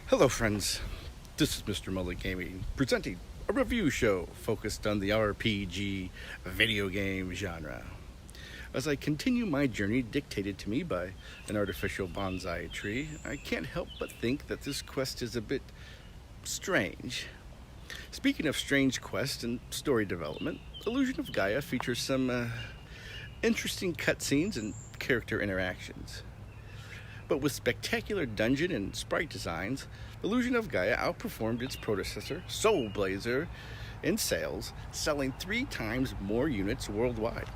Hello, friends. This is Mr. Mullet Gaming, presenting a review show focused on the RPG video game genre. As I continue my journey dictated to me by an artificial bonsai tree, I can't help but think that this quest is a bit strange. Speaking of strange quests and story development, Illusion of Gaia features some interesting cutscenes and character interactions. But with spectacular dungeon and sprite designs, Illusion of Gaia outperformed its predecessor, Soul Blazer, in sales, selling 3 times more units worldwide.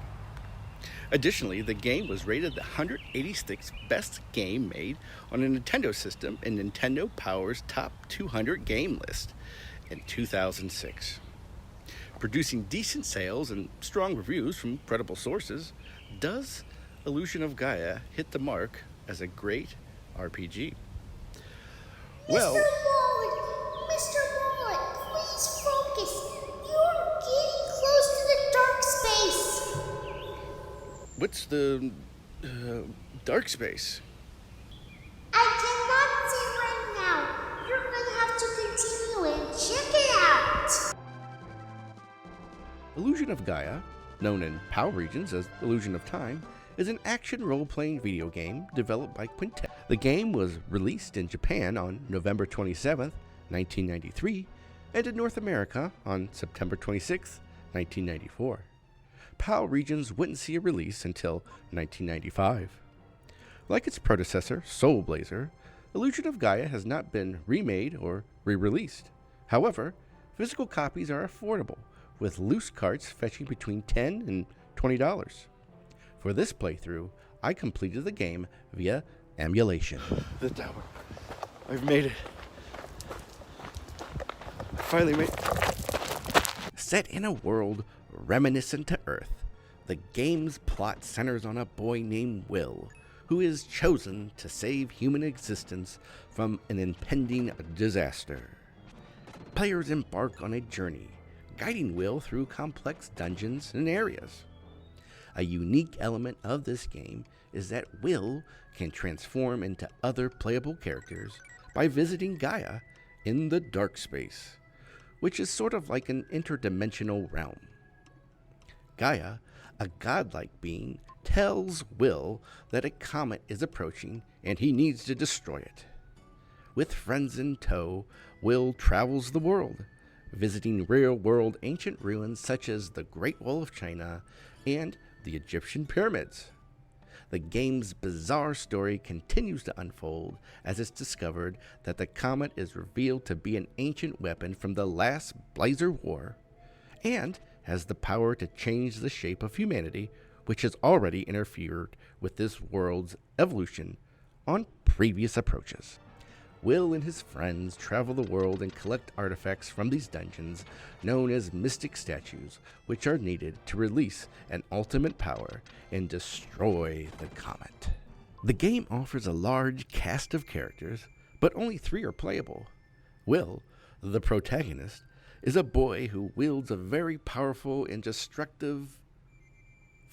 Additionally, the game was rated the 186th best game made on a Nintendo system in Nintendo Power's Top 200 game list in 2006. Producing decent sales and strong reviews from credible sources, does Illusion of Gaia hit the mark as a great RPG? Well, Mr. Mullet, please focus. You're getting close to the dark space. what's the dark space? I cannot say right now. You're gonna have to continue and check it out. Illusion of Gaia, known in PAL regions as Illusion of Time, is an action role-playing video game developed by Quintet. The game was released in Japan on November 27, 1993, and in North America on September 26, 1994. PAL regions wouldn't see a release until 1995. Like its predecessor, Soul Blazer, Illusion of Gaia has not been remade or re-released. However, physical copies are affordable, with loose carts fetching between $10 and $20. For this playthrough, I completed the game via emulation. The tower. I've made it. I finally made it. Set in a world reminiscent to Earth, the game's plot centers on a boy named Will, who is chosen to save human existence from an impending disaster. Players embark on a journey, guiding Will through complex dungeons and areas. A unique element of this game is that Will can transform into other playable characters by visiting Gaia in the dark space, which is sort of like an interdimensional realm. Gaia, a godlike being, tells Will that a comet is approaching and he needs to destroy it. With friends in tow, Will travels the world, visiting real-world ancient ruins such as the Great Wall of China and the Egyptian pyramids. The game's bizarre story continues to unfold as it's discovered that the comet is revealed to be an ancient weapon from the last Blazer War and has the power to change the shape of humanity, which has already interfered with this world's evolution on previous approaches. Will and his friends travel the world and collect artifacts from these dungeons known as mystic statues, which are needed to release an ultimate power and destroy the comet. The game offers a large cast of characters, but only 3 are playable. Will, the protagonist, is a boy who wields a very powerful and destructive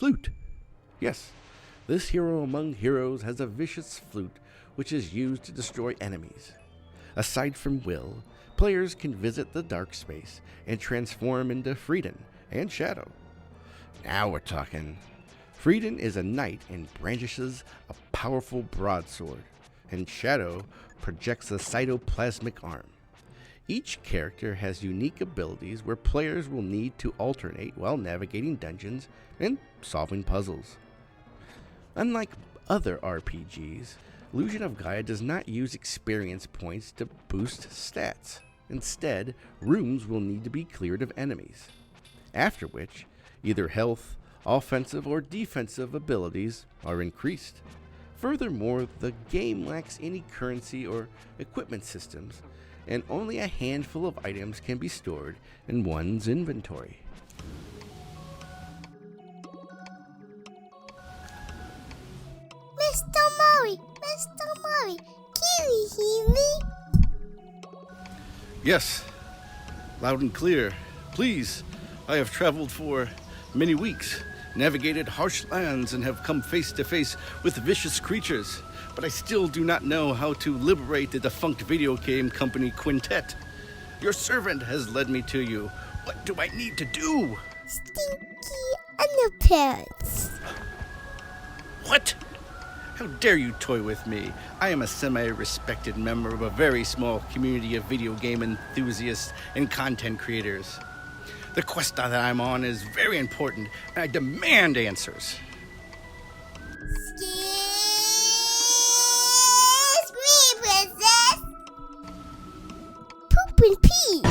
flute. Yes, this hero among heroes has a vicious flute which is used to destroy enemies. Aside from Will, players can visit the dark space and transform into Frieden and Shadow. Now we're talking. Frieden is a knight and brandishes a powerful broadsword, and Shadow projects a cytoplasmic arm. Each character has unique abilities where players will need to alternate while navigating dungeons and solving puzzles. Unlike other RPGs, Illusion of Gaia does not use experience points to boost stats. Instead, rooms will need to be cleared of enemies, after which either health, offensive, or defensive abilities are increased. Furthermore, the game lacks any currency or equipment systems, and only a handful of items can be stored in one's inventory. Mr. Mullet, can you hear me? Yes, loud and clear. Please, I have traveled for many weeks, navigated harsh lands, and have come face to face with vicious creatures. but I still do not know how to liberate the defunct video game company Quintet. Your servant has led me to you. What do I need to do? Stinky underpants. What? How dare you toy with me? I am a semi-respected member of a very small community of video game enthusiasts and content creators. The quest that I'm on is very important, and I demand answers. Excuse me, princess. Poop and pee.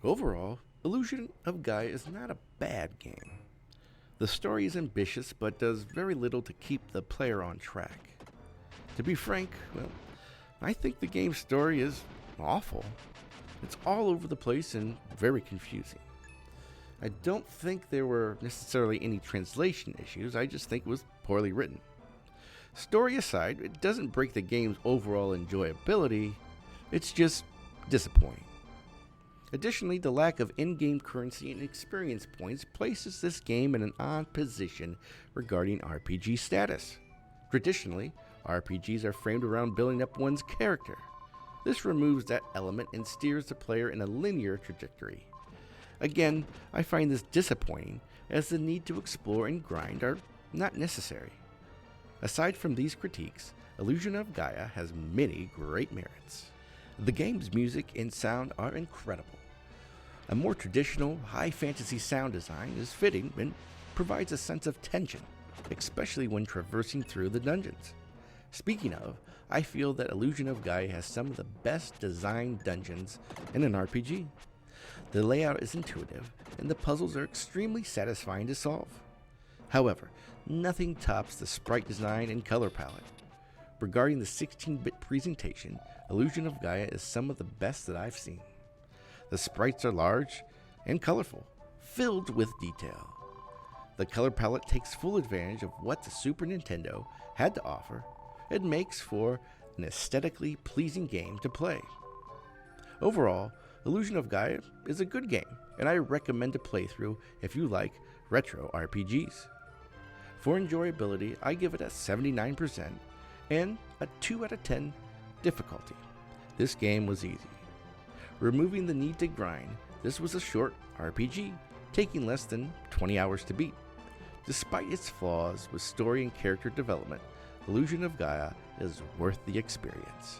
Overall, Illusion of Gaia is not a bad game. The story is ambitious, but does very little to keep the player on track. To be frank, well, I think the game's story is awful. It's all over the place and very confusing. I don't think there were necessarily any translation issues, I just think it was poorly written. Story aside, it doesn't break the game's overall enjoyability, it's just disappointing. Additionally, the lack of in-game currency and experience points places this game in an odd position regarding RPG status. Traditionally, RPGs are framed around building up one's character. This removes that element and steers the player in a linear trajectory. Again, I find this disappointing, as the need to explore and grind are not necessary. Aside from these critiques, Illusion of Gaia has many great merits. The game's music and sound are incredible. A more traditional, high fantasy sound design is fitting and provides a sense of tension, especially when traversing through the dungeons. Speaking of, I feel that Illusion of Gaia has some of the best designed dungeons in an RPG. The layout is intuitive, and the puzzles are extremely satisfying to solve. However, nothing tops the sprite design and color palette. Regarding the 16-bit presentation, Illusion of Gaia is some of the best that I've seen. The sprites are large and colorful, filled with detail. The color palette takes full advantage of what the Super Nintendo had to offer and makes for an aesthetically pleasing game to play. Overall, Illusion of Gaia is a good game, and I recommend a playthrough if you like retro RPGs. For enjoyability, I give it a 79% and a 2 out of 10 difficulty. This game was easy. Removing the need to grind, this was a short RPG, taking less than 20 hours to beat. Despite its flaws with story and character development, Illusion of Gaia is worth the experience.